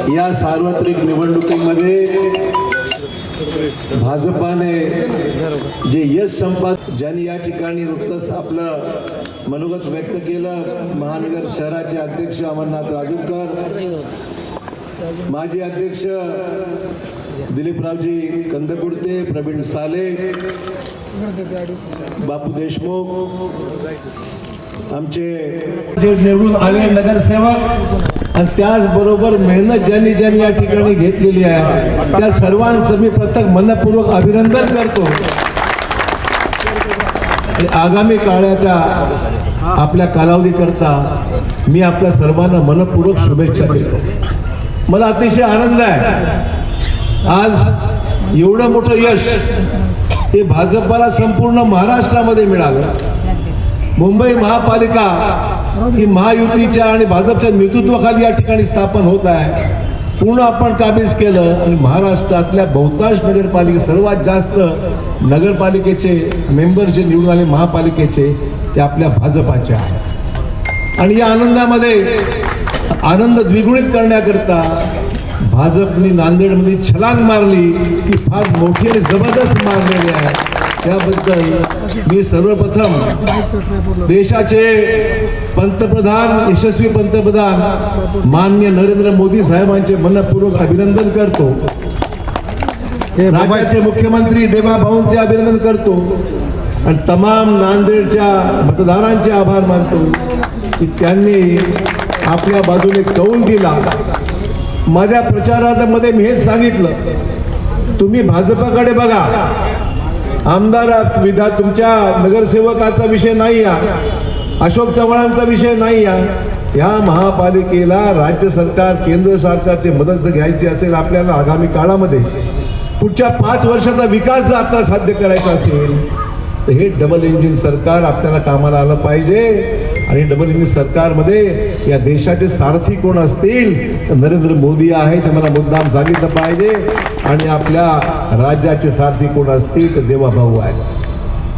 या सार्वत्रिक निवडणुकीमध्ये भाजपाने जे यश संपादन, ज्यांनी या ठिकाणी नुकतंच आपलं मनोगत व्यक्त केलं, महानगर शहराचे अध्यक्ष अमरनाथ राजूरकर, माजी अध्यक्ष दिलीपरावजी कंदकुर्ते, प्रवीण साले, बापू देशमुख, आमचे निवडून आले नगरसेवक आणि त्याचबरोबर मेहनत ज्यांनी या ठिकाणी घेतलेली आहे त्या सर्वांचं मी प्रत्येक मनपूर्वक अभिनंदन करतो आणि आगामी काळाच्या आपल्या कालावधीकरता मी आपल्या सर्वांना मनपूर्वक शुभेच्छा देतो. मला अतिशय आनंद आहे आज एवढं मोठं यश हे भाजपाला संपूर्ण महाराष्ट्रामध्ये मिळालं. मुंबई महापालिका ही महायुतीच्या आणि भाजपच्या नेतृत्वाखाली या ठिकाणी स्थापन होत आहे. पूर्ण आपण काबीज केलं आणि महाराष्ट्रातल्या बहुतांश नगरपालिका, सर्वात जास्त नगरपालिकेचे मेंबर जे निवडून आले महापालिकेचे ते आपल्या भाजपाचे आहेत. आणि या आनंदामध्ये आनंद द्विगुणित करण्याकरता भाजपने नांदेडमध्ये छलांग मारली ती फार मोठी आणि जबरदस्त मारलेली आहे. त्याबद्दल मी सर्वप्रथम देशाचे पंतप्रधान, यशस्वी पंतप्रधान माननीय नरेंद्र मोदी साहेबांचे मनपूर्वक अभिनंदन करतो. राज्याचे मुख्यमंत्री देवाभाऊंचे अभिनंदन करतो आणि तमाम नांदेडच्या मतदारांचे आभार मानतो की त्यांनी आपल्या बाजूने कौल दिला. माझ्या प्रचारामध्ये मी हेच सांगितलं, तुम्ही भाजपाकडे बघा, आमदार विधा तुमच्या नगरसेवकाचा विषय नाही आहे, अशोक चव्हाणांचा विषय नाही आहे. या महापालिकेला राज्य सरकार, केंद्र सरकारची मदत जर घ्यायची असेल आपल्याला आगामी काळामध्ये, पुढच्या 5 वर्षाचा विकास जर आपल्याला साध्य करायचा असेल तर हे डबल इंजिन सरकार आपल्याला कामाला आलं पाहिजे. आणि डबल इंजिन सरकारमध्ये या देशाचे सारथी कोण असतील तर नरेंद्र मोदी आहे, ते मला मुद्दाम सांगितलं पाहिजे. आणि आपल्या राज्याचे सारथी कोण असतील तर देवाभाऊ आहे.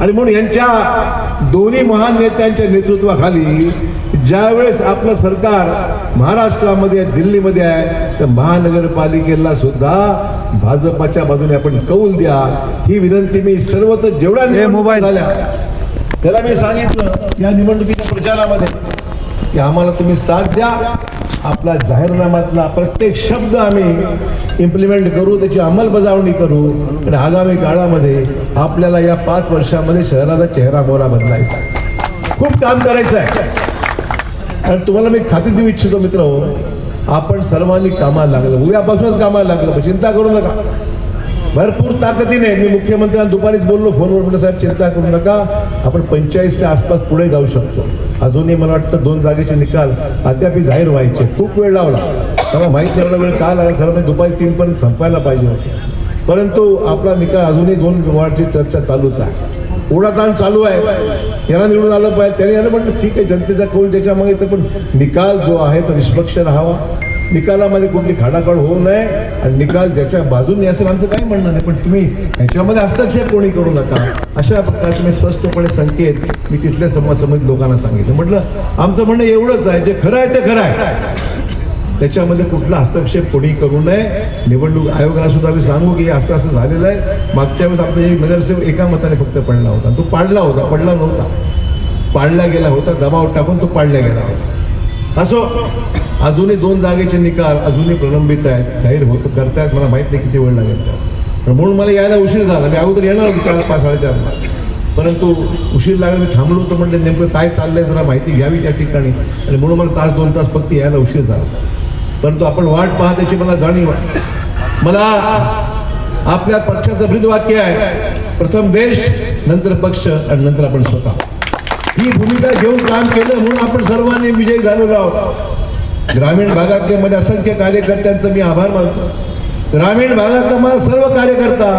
आणि म्हणून यांच्या दोन्ही महान नेत्यांच्या नेतृत्वाखाली ज्यावेळेस आपलं सरकार महाराष्ट्रामध्ये, दिल्लीमध्ये आहे, तर महानगरपालिकेला सुद्धा भाजपाच्या बाजूने आपण कौल द्या ही विनंती मी सर्वत्र जेवढ्या मोबाईल झाल्या त्याला मी सांगितलं या निवडणुकीच्या प्रचारामध्ये की आम्हाला तुम्ही साथ द्या. आपला जाहीरनाम्यातला प्रत्येक शब्द आम्ही इम्प्लिमेंट करू, त्याची अंमलबजावणी करू आणि आगामी काळामध्ये आपल्याला या 5 वर्षामध्ये शहराचा चेहरा मोहरा बदलायचा, खूप काम करायचं आहे. आणि तुम्हाला मी खात्री देऊ इच्छितो मित्र, आपण सर्वांनी कामाला लागलं, उद्यापासूनच कामाला लागलं, चिंता करू नका. भरपूर ताकदीने मी मुख्यमंत्र्यांना दुपारीच बोललो फोनवर, म्हटलं साहेब चिंता करू नका, आपण 45च्या आसपास पुढे जाऊ शकतो. अजूनही मला वाटतं 2 जागेचे निकाल अद्याप जाहीर व्हायचे, खूप वेळ लावला. मला माहीत नाही एवढा वेळ का लागला, खरं म्हणजे दुपारी 3 पर्यंत संपायला पाहिजे होते. परंतु आपला निकाल अजूनही 2 वॉर्डची चर्चा चालूच आहे, ओढाताण चालू आहे. यांना निवडून आलं पाहिजे, त्याने यानं म्हटलं ठीक आहे, जनतेचा कौल त्याच्यामागे, तर पण निकाल जो आहे तो निष्पक्ष राहावा, निकालामध्ये कुठली खाडाखाड होऊ नये आणि निकाल ज्याच्या बाजूने असेल आमचं काही म्हणणं नाही, पण तुम्ही ह्याच्यामध्ये हस्तक्षेप कोणी करू नका, अशा प्रकारचे मी स्पष्टपणे संकेत मी तिथल्या समाज लोकांना सांगितलं. म्हटलं आमचं म्हणणं एवढंच आहे, जे खरं आहे ते खरं आहे, त्याच्यामध्ये कुठला हस्तक्षेप कोणी करू नये. निवडणूक आयोगाला सुद्धा मी सांगू की असं असं झालेलं आहे. मागच्या वेळेस आमचा एक नगरसेवक एका मताने फक्त पडला होता, तो पाडला होता, पडला नव्हता, पाडला गेला होता, दबाव टाकून तो पाडला गेला होता. असो, अजूनही 2 जागेचे निकाल अजूनही प्रलंबित आहेत, जाहीर होत करतायत, मला माहीत नाही किती वेळ लागेल तर. म्हणून मला यायला उशीर झाला, मी अगोदर येणार होतो 4, 5, 4:30, परंतु उशीर लागला. मी थांबलो होतो, म्हणजे नेमकं काय चाललंय जरा माहिती घ्यावी त्या ठिकाणी, आणि म्हणून मला 1-2 तास फक्त यायला उशीर झाला. परंतु आपण वाट पाहण्याची मला जाणीव आहे. मला आपल्या पक्षाचं ब्रीदवाक्य आहे, प्रथम देश, नंतर पक्ष आणि नंतर आपण स्वतः. ही भूमिका घेऊन काम केलं म्हणून आपण सर्वांनी विजयी झालेलो आहोत. ग्रामीण भागातले माझ्या असंख्य कार्यकर्त्यांचं मी आभार मानतो. ग्रामीण भागातला माझा सर्व कार्यकर्ता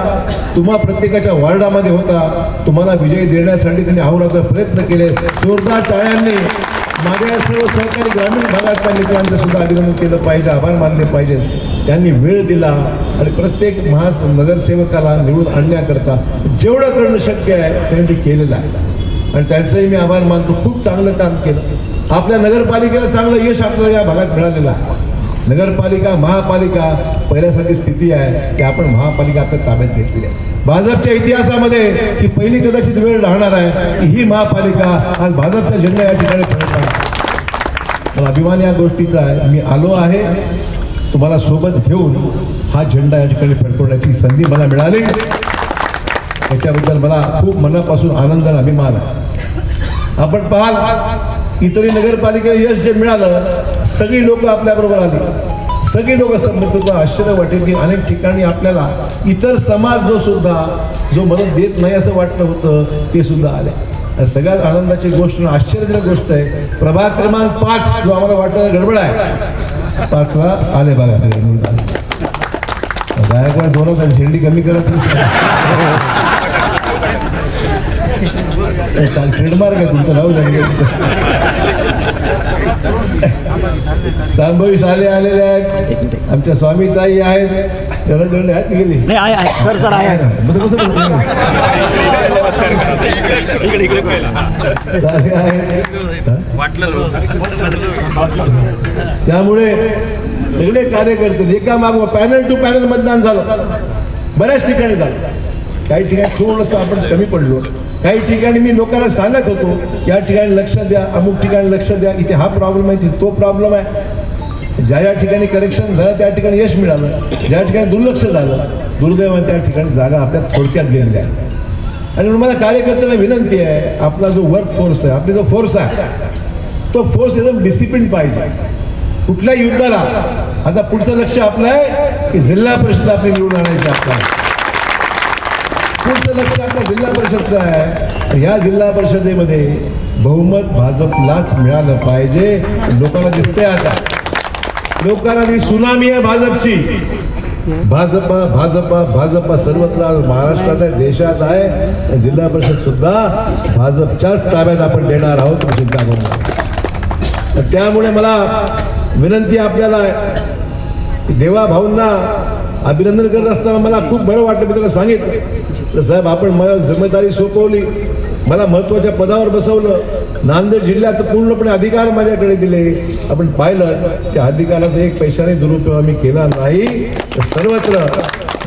तुम्हा प्रत्येकाच्या वॉर्डामध्ये होता, तुम्हाला विजय देण्यासाठी त्यांनी अहोरात्र प्रयत्न केले. जोरदार टाळ्यांनी माझ्या सर्व सहकारी ग्रामीण भागातल्या मित्रांचं सुद्धा अभिनंदन केलं पाहिजे, आभार मानले पाहिजे. त्यांनी वेळ दिला आणि प्रत्येक नगरसेवकाला निवडून आणण्याकरता जेवढं करणं शक्य आहे त्यांनी ते केलेलं आहे आणि त्यांचंही मी आभार मानतो. खूप चांगलं काम केलं. आपल्या नगरपालिकेला चांगलं यश आपल्याला या भागात मिळालेलं आहे. नगरपालिका महापालिका पहिल्यासारखी स्थिती आहे की आपण महापालिका आपल्या ताब्यात घेतली आहे. भाजपच्या इतिहासामध्ये ही पहिली कदाचित वेळ राहणार आहे की ही महापालिका आणि भाजपचा झेंडा या ठिकाणी फडकणार. मला अभिमान या गोष्टीचा आहे. मी आलो आहे तुम्हाला सोबत घेऊन हा झेंडा या ठिकाणी फडकवण्याची संधी मला मिळाली. त्याच्याबद्दल मला खूप मनापासून आनंद आणि अभिमान आहे. आपण पाहाल इतरही नगरपालिकेला यश जे मिळालं सगळी लोक आपल्याबरोबर आली. सगळी लोक समजतो. आश्चर्य वाटेल की अनेक ठिकाणी आपल्याला इतर समाज जो मदत देत नाही असं वाटलं होतं ते सुद्धा आले. सगळ्यात आनंदाची गोष्ट आश्चर्यजनक गोष्ट आहे प्रभाग क्रमांक 5 जो आम्हाला वाटतं गडबड आहे 5ला आले बघा सगळे निवडून आले. गायकवाड जोरात झेंडी कमी करत ट्रेडमार्क आहे तुमचं नाव लागेल. सांभवी साले आलेले आहेत. आमच्या स्वामीताई आहेत. जण आहेत गेली त्यामुळे सगळे कार्यकर्ते एका मागोमाग पॅनल टू पॅनल मतदान झालं. बऱ्याच ठिकाणी झालं. काही ठिकाणी थोडंसं आपण कमी पडलो. काही ठिकाणी मी लोकांना सांगत होतो या ठिकाणी लक्ष द्या अमुक ठिकाणी लक्ष द्या इथे हा प्रॉब्लेम आहे तिथे तो प्रॉब्लेम आहे. ज्या ठिकाणी करेक्शन झालं त्या ठिकाणी यश मिळालं. ज्या ठिकाणी दुर्लक्ष झालं दुर्दैवाने त्या ठिकाणी जागा आपल्या थोडक्यात गेलेल्या आहे. आणि म्हणून मला कार्यकर्त्यांना विनंती आहे आपला जो वर्क फोर्स आहे आपली जो फोर्स आहे तो फोर्स एकदम डिसिप्लिन पाहिजे. कुठल्या युद्धाला आता पुढचं लक्ष आपलं आहे की जिल्हा परिषद आपली निवडून आणायची. आपल्याला पुढचं लक्ष आपलं जिल्हा परिषदचं आहे. ह्या जिल्हा परिषदेमध्ये बहुमत भाजपलाच मिळालं पाहिजे. लोकांना दिसतंय आता लोकांना ती सुनामी आहे भाजपची. भाजपा भाजपा भाजपा सर्वत्र महाराष्ट्रात आहे देशात आहे. जिल्हा परिषद सुद्धा भाजपच्याच ताब्यात आपण देणार आहोत चिंता करू नका. त्यामुळे मला विनंती आपल्याला देवा भाऊंना अभिनंदन करत असताना मला खूप बरं वाटलं. मी त्याला सांगितलं साहेब आपण मला जिम्मेदारी सोपवली मला महत्त्वाच्या पदावर बसवलं. नांदेड जिल्ह्याचं पूर्णपणे अधिकार माझ्याकडे दिले. आपण पाहिलं त्या अधिकाराचा एक पैशाने दुरुपयोग आम्ही केला नाही. तर सर्वत्र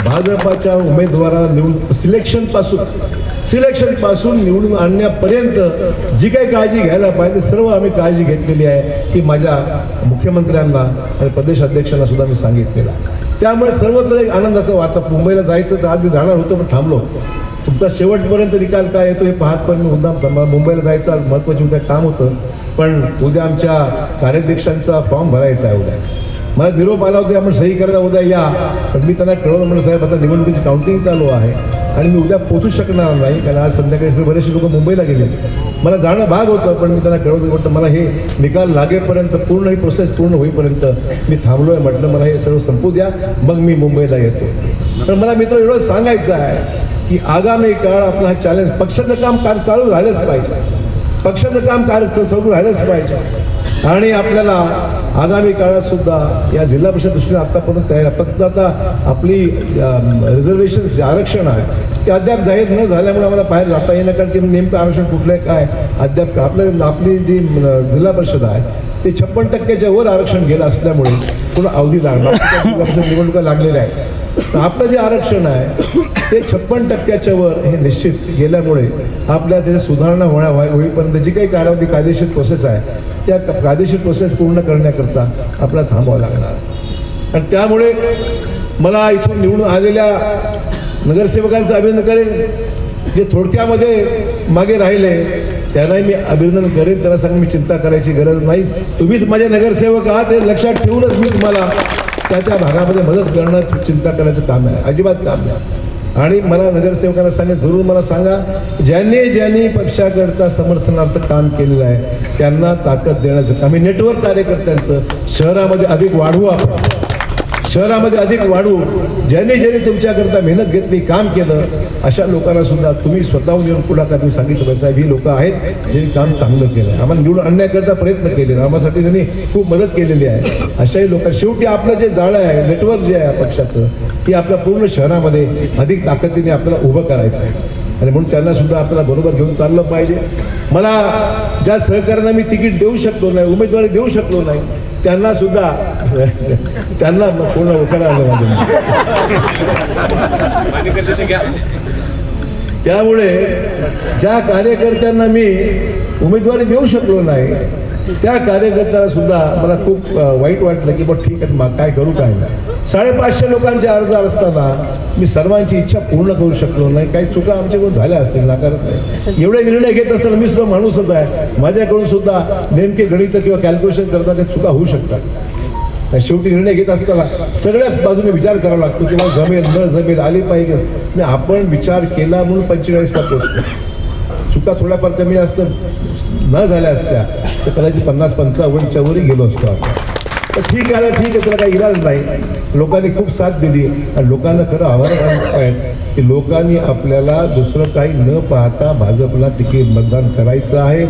भाजपाच्या उमेदवाराला निवडून सिलेक्शन पासून निवडून आणण्यापर्यंत जी काही काळजी घ्यायला पाहिजे सर्व आम्ही काळजी घेतलेली आहे की माझ्या मुख्यमंत्र्यांना आणि प्रदेश अध्यक्षांना सुद्धा मी सांगितलेलं. त्यामुळे सर्वत्र एक आनंदाचं वाटतं. मुंबईला जायचं तर आज मी जाणार होतो पण थांबलो. तुमचा शेवटपर्यंत निकाल काय येतो हे पाहत पण मी मुद्दाम मुंबईला जायचं आज महत्त्वाची उद्या काम होतं. पण उद्या आमच्या कार्याध्यक्षांचा फॉर्म भरायचा आहे. उद्या मला निरोप आला होता आपण सही करायला उद्या या. पण मी त्यांना कळवलं म्हणलं साहेब आता निवडणुकीची काउंटिंग चालू आहे आणि मी उद्या पोचू शकणार नाही कारण आज संध्याकाळी बरेचसे लोक मुंबईला गेले. मला जाणं भाग होतं पण मी त्यांना कळवलं म्हटलं मला हे निकाल लागेपर्यंत पूर्ण ही प्रोसेस पूर्ण होईपर्यंत मी थांबलो आहे. म्हटलं मला हे सर्व संपू द्या मग मी मुंबईला येतो. पण मला मित्र एवढं सांगायचं आहे की आगामी काळ आपला हा चॅलेंज पक्षाचं काम चालू झालंच पाहिजे. पक्षाचं काम चालू राहिलंच पाहिजे. आणि आपल्याला आगामी काळात सुद्धा या जिल्हा परिषद दृष्टीने आतापर्यंत तयार आहे. फक्त आता आपली रिझर्वेशन जे आरक्षण आहे ते अद्याप जाहीर न झाल्यामुळे आम्हाला बाहेर जाता येणं कारण की नेमकं आरक्षण कुठलं आहे काय अद्याप आपली जी जिल्हा परिषद आहे ते 56% वर आरक्षण गेलं असल्यामुळे पूर्ण अवधी लागणार निवडणुका लागलेल्या आहेत. आपलं जे आरक्षण आहे ते 56% वर हे निश्चित गेल्यामुळे आपल्या त्याच्या सुधारणा होईपर्यंत जी काही कालावधी कायदेशीर प्रोसेस आहे त्या कायदेशीर प्रोसेस पूर्ण करण्याकरता आपल्याला थांबावं लागणार. आणि त्यामुळे मला इथून निवडून आलेल्या नगरसेवकांचं अभिनंदन करेन. जे थोडक्यामध्ये मागे राहिले त्यांनाही मी अभिनंदन करेन. त्यांना सांग मी चिंता करायची गरज नाही. तुम्हीच माझे नगरसेवक आहात हे लक्षात ठेवूनच मी तुम्हाला त्या भागामध्ये मदत करणं चिंता करायचं काम आहे अजिबात काम नाही. आणि मला नगरसेवकांना सांगा जरूर मला सांगा ज्यांनी पक्षाकरता समर्थनार्थ काम केलेलं आहे त्यांना ताकद देण्याचं काम नेटवर्क कार्यकर्त्यांचं शहरामध्ये अधिक वाढवू. आपण शहरामध्ये अधिक वाढवू. ज्यांनी तुमच्याकरता मेहनत घेतली काम केलं अशा लोकांना सुद्धा तुम्ही स्वतःहून येऊन पुढाकार तुम्ही सांगितलं साहेब ही लोक आहेत ज्यांनी काम चांगलं केलं आम्हाला निवडून आणण्याकरता प्रयत्न केले आम्हासाठी त्यांनी खूप मदत केलेली आहे. अशाही लोक शेवटी आपलं जे जाळं आहे नेटवर्क जे आहे पक्षाचं ती आपल्या पूर्ण शहरामध्ये अधिक ताकदीने आपल्याला उभं करायचं आहे. आणि म्हणून त्यांना सुद्धा आपल्याला बरोबर घेऊन चाललं पाहिजे. मला ज्या सहकार्यांना मी तिकीट देऊ शकलो नाही, उमेदवारी देऊ शकलो नाही, त्यांना सुद्धा त्यांना पूर्ण उखाणा आलं माझं. त्यामुळे ज्या कार्यकर्त्यांना मी उमेदवारी देऊ शकलो नाही त्या कार्यकर्त्यांना सुद्धा मला खूप वाईट वाटलं की बघ ठीक आहे मग काय करू काय नाही. 550 लोकांचे अर्ज असताना मी सर्वांची इच्छा पूर्ण करू शकलो नाही. काही चुका आमच्याकडून झाल्या असतील, नाकारत नाही. एवढे निर्णय घेत असताना मी सुद्धा माणूसच आहे, माझ्याकडून सुद्धा नेमके गणित किंवा कॅल्क्युलेशन करताना चुका होऊ शकतात. शेवटी निर्णय घेत असताना सगळ्या बाजूने विचार करावा लागतो की मला जमेल न जमेल आली पाहिजे. मी आपण विचार केला म्हणून 45ला पोहोचतो. चुका थोड्याफार कमी जास्त न झाल्या असत्या तर कदाचित 50-55च्या वरही गेलो असतो आपण. तर ठीक आहे त्याला काही इलाज नाही. लोकांनी खूप साथ दिली आणि लोकांना खरं आव्हान आहे की लोकांनी आपल्याला दुसरं काही न पाहता भाजपला तिकीट मतदान करायचं आहे.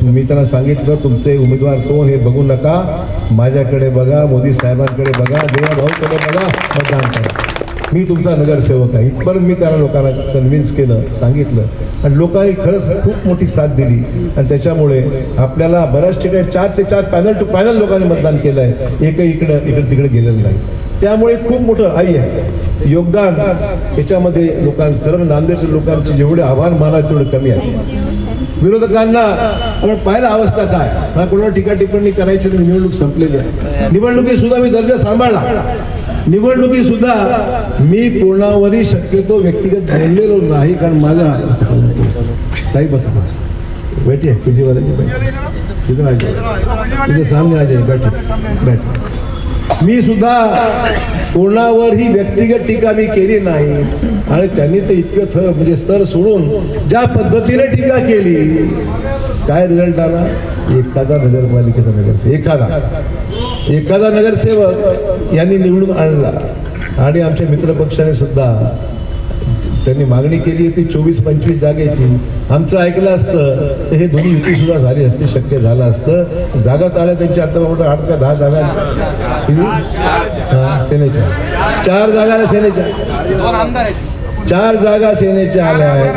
मी त्यांना सांगितलं तुमचे उमेदवार कोण हे बघू नका, माझ्याकडे बघा, मोदी साहेबांकडे बघा, देवाभाऊकडे बघा, मतदान करा. मी तुमचा नगरसेवक आहे. इथपर्यंत मी त्याला लोकांना कन्व्हिन्स केलं, सांगितलं आणि लोकांनी खरंच खूप मोठी साथ दिली आणि त्याच्यामुळे आपल्याला बऱ्याच ठिकाणी 4 ते 4 पॅनल टू पॅनल लोकांनी मतदान केलं आहे. एकही इकडे तिकडे गेलेलं नाही. त्यामुळे खूप मोठं आहे योगदान याच्यामध्ये लोकांचं. खरं नांदेडच्या लोकांचे जेवढे आभार माना तेवढे कमी आहे. विरोधकांना आपण पाहिलं अवस्था काय, मला कोणाला टीका टिप्पणी करायची तर निवडणूक संपलेली आहे. निवडणुकीत सुद्धा मी दर्जा सांभाळला. निवडणुकीत सुद्धा मी कोणावरही शक्यतो व्यक्तिगत बोललेलो नाही, कारण माझा ताई बसा बैठे तुझी वाल्याची तिथे सामने आ जाए बैठे. मी सुद्धा कोणावरही व्यक्तिगत टीका मी केली नाही आणि त्यांनी ते इतकं म्हणजे स्तर सोडून ज्या पद्धतीने टीका केली काय रिझल्ट आला. एखादा नगरपालिकेचा नगरसेवक एखादा नगरसेवक यांनी निवडून आणला आणि आमच्या मित्रपक्षाने सुद्धा त्यांनी मागणी केली होती 24-25 जागेची. आमचं ऐकलं असतं तर हे दोन्ही युती सुद्धा झाली असती, शक्य झालं असतं. जागाच आल्या त्यांच्या आता 8 का 10 जागा सेनेच्या, 4 जागा सेनेच्या, 4 जागा सेनेच्या आल्या आहेत.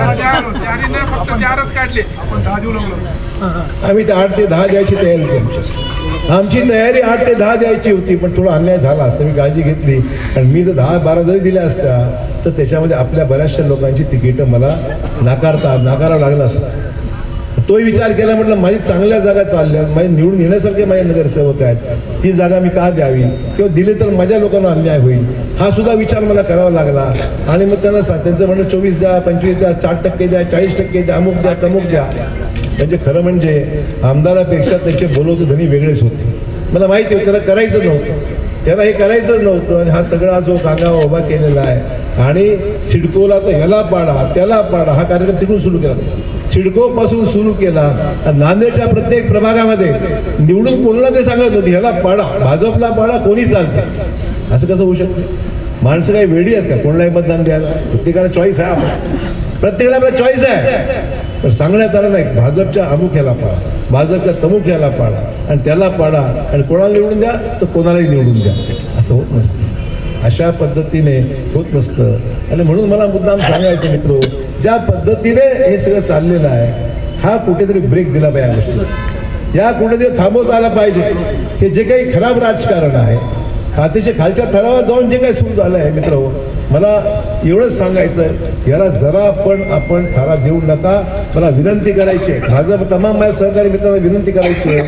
आम्ही 8 ते 10 द्यायची तयारी होती. आमची तयारी 8 ते 10 द्यायची होती, पण थोडा अन्याय झाला असता. मी काळजी घेतली आणि मी जर 10-12 जरी दिल्या असत्या तर त्याच्यामध्ये आपल्या बऱ्याचशा लोकांची तिकीटं मला नाकारावं लागलं असतं. तोही विचार केला, म्हटलं माझी चांगल्या जागा चालल्या, माझे निवडून येण्यासारखे माझे नगरसेवक आहेत, ती जागा मी का द्यावी किंवा दिली तर माझ्या लोकांना अन्याय होईल, हा सुद्धा विचार मला करावा लागला. आणि मग त्यांचं म्हणणं 24 द्या, 25 द्या, 40% द्या, 40% द्या, अमुक द्या, तमुक द्या. म्हणजे खरं म्हणजे आमदारापेक्षा त्यांचे बोलवते धनी वेगळेच होते. मला माहिती होतं त्याला करायचं नव्हतं, त्याला हे करायचंच नव्हतं. आणि हा सगळा जो कांगावा उभा केलेला आहे आणि सिडकोला तर ह्याला पाडा त्याला पाडा हा कार्यक्रम तिकडून सुरू केला, सिडको पासून सुरू केला. नांदेडच्या प्रत्येक प्रभागामध्ये निवडून कोणाला ते सांगत होती ह्याला पाडा, भाजपला पाडा, कोणी चालतं. असं कसं होऊ शकतं? माणसं काही वेळी आहेत का कोणालाही मतदान द्यायला? प्रत्येकाला चॉईस आहे, आपण प्रत्येकाला आपला चॉईस आहे. पण सांगण्यात आलं नाही भाजपच्या अमुक ह्याला पाडा, भाजपच्या तमुक ह्याला पाडा आणि त्याला पाडा आणि कोणाला निवडून द्या तर कोणालाही निवडून द्या, असं होत नसतं. अशा पद्धतीने होत नसतं. आणि म्हणून मला मुद्दाम सांगायचं मित्रो, ज्या पद्धतीने हे सगळं चाललेलं आहे हा कुठेतरी ब्रेक दिला पाहिजे. या गोष्टी या कुठेतरी थांबवता आला पाहिजे. हे जे काही खराब राजकारण आहे, खात्याच्या खालच्या थरावर जाऊन जे काही सुरू झालं आहे मित्र, मला एवढंच सांगायचं आहे याला जरा आपण थारा देऊ नका. मला विनंती करायची आहे, भाजप तमाम माझ्या सहकारी मित्रांना विनंती करायची आहे,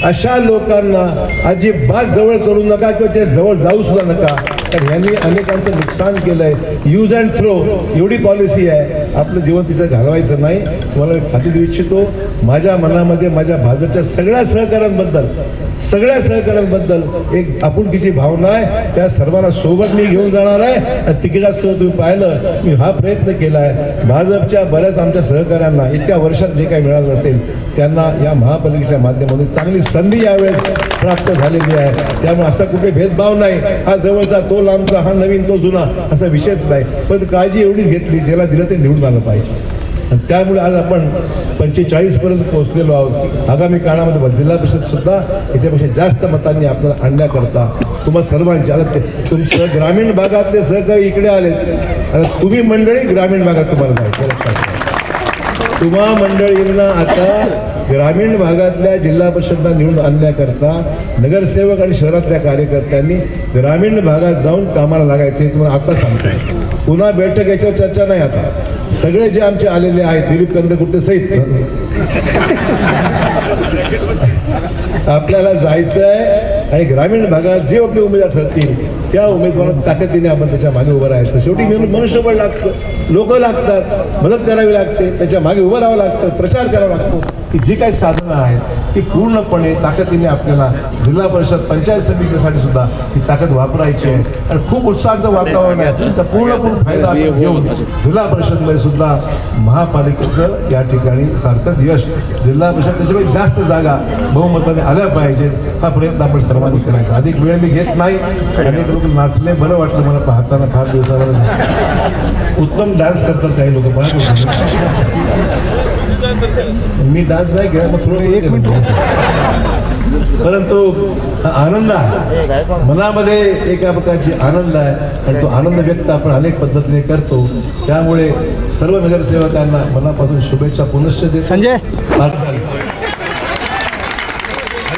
अशा लोकांना अजिबात जवळ करू नका किंवा ते जवळ जाऊ सुद्धा नका. कारण यांनी अनेकांचं नुकसान केलंय. यूज अँड थ्रो एवढी पॉलिसी आहे, आपलं जीवन तिचं घालवायचं नाही. तुम्हाला खात्री देऊ इच्छितो, माझ्या मनामध्ये माझ्या भाजपच्या सगळ्या सहकाऱ्यांबद्दल एक आपुलकीची भावना आहे. त्या सर्वांना सोबत मी घेऊन जाणार आहे. आणि तिकिटाचं तुम्ही पाहिलं, मी हा प्रयत्न केला आहे. भाजपच्या बऱ्याच आमच्या सहकाऱ्यांना इतक्या वर्षात जे काही मिळालं असेल त्यांना या महापालिकेच्या माध्यमातून चांगली संधी यावेळेस प्राप्त झालेली आहे. त्यामुळे असा कुठे भेदभाव नाही, हा जवळचा तो लांबचा, हा नवीन तो जुना, असा विषयच नाही. पण काळजी एवढीच घेतली, ज्याला दिलं ते निवडून आलं पाहिजे. आणि त्यामुळे आज आपण 45 पर्यंत पोहोचलेलो आहोत. आगामी काळामध्ये जिल्हा परिषद सुद्धा याच्यापेक्षा जास्त मतांनी आपल्याला आणण्याकरता तुम्हा सर्वांचे आता तुमचं ग्रामीण भागातले सहकारी इकडे आले. आता तुम्ही मंडळी ग्रामीण भागात तुम्हाला जायचं लक्षात घ्या. तुम्हा मंडळींना आता ग्रामीण भागातल्या जिल्हा परिषदला निवडून आणण्याकरता नगरसेवक आणि शहरातल्या कार्यकर्त्यांनी ग्रामीण भागात जाऊन कामाला लागायचं हे तुम्हाला आता सांगतो. पुन्हा बैठक याच्यावर चर्चा नाही. आता सगळे जे आमचे आलेले आहेत दिलीप कंदकुर्ते सहित आपल्याला जायचं आहे आणि ग्रामीण भागात जे आपले उमेदवार ठरतील त्या उमेदवारांना ताकदीने आपण त्याच्या मागे उभं राहायचं. शेवटी मनुष्यबळ लागतं, लोक लागतात, मदत करावी लागते, त्याच्या मागे उभं राहावं लागतं, प्रचार करावा लागतो. की जी काही साधनं आहेत ती पूर्णपणे ताकदीने आपल्याला जिल्हा परिषद पंचायत समितीसाठी सुद्धा ही ताकद वापरायची आहे. आणि खूप उत्साहाचं वातावरण आहे. तर पूर्ण फायदा आपण घेऊन जिल्हा परिषदमध्ये सुद्धा महापालिकेचं या ठिकाणी सारखंच यश जिल्हा परिषद त्याच्यापेक्षा जास्त जागा बहुमताने आल्या पाहिजेत हा प्रयत्न आपण सर्वांनी करायचा. अधिक वेळ मी घेत नाही. अनेक लोक नाचले, बरं वाटलं मला पाहताना. फार दिवसावर उत्तम डान्स करतात काही लोक. मी डान्स नाही केला, मग थोडं एक मिनिट. परंतु आनंद आहे मनामध्ये, एका प्रकारची आनंद आहे आणि तो आनंद व्यक्त आपण अनेक पद्धतीने करतो. त्यामुळे सर्व नगरसेवकांना मनापासून शुभेच्छा पुनश्च देतो. संजय आणि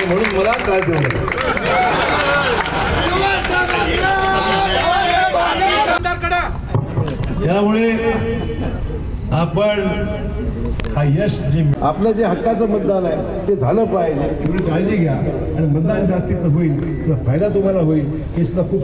म्हणून मला त्रास देऊ नका. त्यामुळे आपण हा यश जे आपलं जे हक्काचं मतदान आहे ते झालं पाहिजे एवढी काळजी घ्या आणि मतदान जास्तीचं होईल, त्याचा फायदा तुम्हाला होईल हे सुद्धा खूप